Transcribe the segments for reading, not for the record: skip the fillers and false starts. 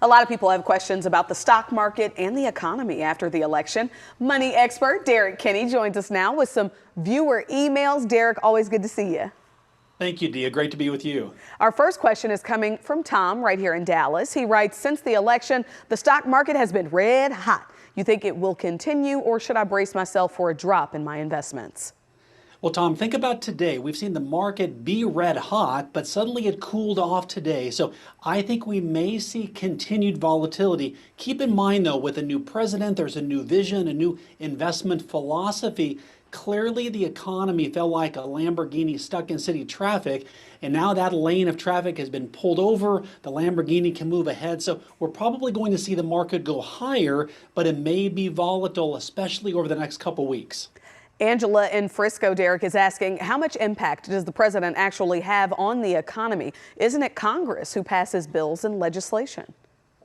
A lot of people have questions about the stock market and the economy after the election. Money expert Derek Kinney joins us now with some viewer emails. Derek, always good to see you. Thank you, Dia. Great to be with you. Our first question is coming from Tom right here in Dallas. He writes, since the election, the stock market has been red hot. You think it will continue, or should I brace myself for a drop in my investments? Well, Tom, think about today. We've seen the market be red hot, but suddenly it cooled off today. So I think we may see continued volatility. Keep in mind, though, with a new president, there's a new vision, a new investment philosophy. Clearly, the economy felt like a Lamborghini stuck in city traffic, and now that lane of traffic has been pulled over. The Lamborghini can move ahead, so we're probably going to see the market go higher, but it may be volatile, especially over the next couple weeks. Angela in Frisco, Derek, is asking, how much impact does the president actually have on the economy? Isn't it Congress who passes bills and legislation?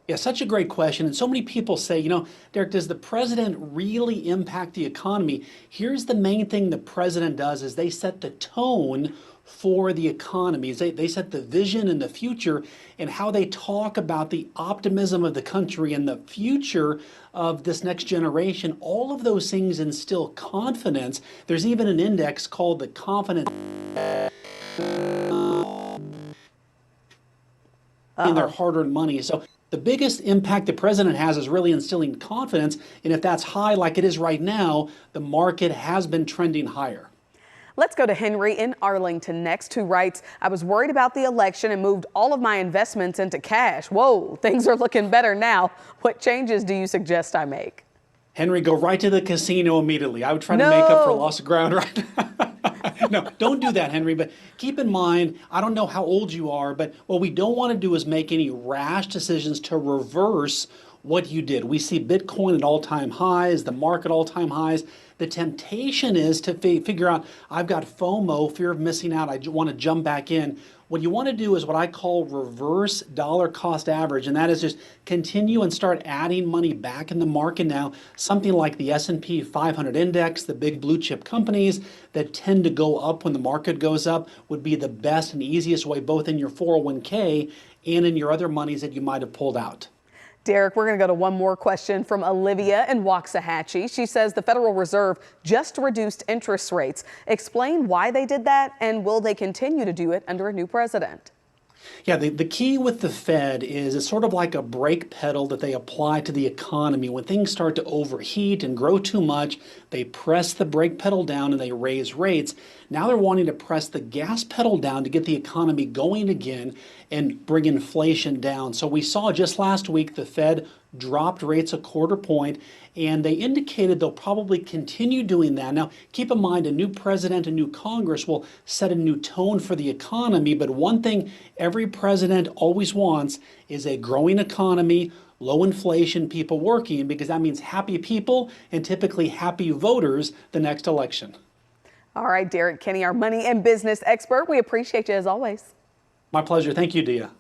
Yeah, such a great question. And so many people say, Derek, does the president really impact the economy? Here's the main thing the president does is they set the tone for the economy. They set the vision and the future and how they talk about the optimism of the country and the future of this next generation. All of those things instill confidence. There's even an index called the confidence in their hard-earned money. So the biggest impact the president has is really instilling confidence. And if that's high like it is right now, the market has been trending higher. Let's go to Henry in Arlington next, who writes, I was worried about the election and moved all of my investments into cash. Whoa, things are looking better now. What changes do you suggest I make? Henry, go right to the casino immediately. I would try to make up for lost ground right No, don't do that, Henry. But keep in mind, I don't know how old you are, but what we don't want to do is make any rash decisions to reverse what you did. We see Bitcoin at all-time highs, the market all-time highs. The temptation is to figure out, I've got FOMO, fear of missing out, I want to jump back in. What you want to do is what I call reverse dollar cost average, and that is just continue and start adding money back in the market now. Something like the S&P 500 index, the big blue chip companies that tend to go up when the market goes up would be the best and easiest way, both in your 401k and in your other monies that you might have pulled out. Derek, we're going to go to one more question from Olivia in Waxahachie. She says the Federal Reserve just reduced interest rates. Explain why they did that, and will they continue to do it under a new president? Yeah, the key with the Fed is it's sort of like a brake pedal that they apply to the economy. When things start to overheat and grow too much, they press the brake pedal down and they raise rates. Now they're wanting to press the gas pedal down to get the economy going again and bring inflation down. So we saw just last week the Fed dropped rates a quarter point, and they indicated they'll probably continue doing that. Now, keep in mind, a new president, a new Congress will set a new tone for the economy, but one thing every president always wants is a growing economy, low inflation, people working, because that means happy people and typically happy voters the next election. All right, Derek Kinney, our money and business expert. We appreciate you as always. My pleasure. Thank you, Dia.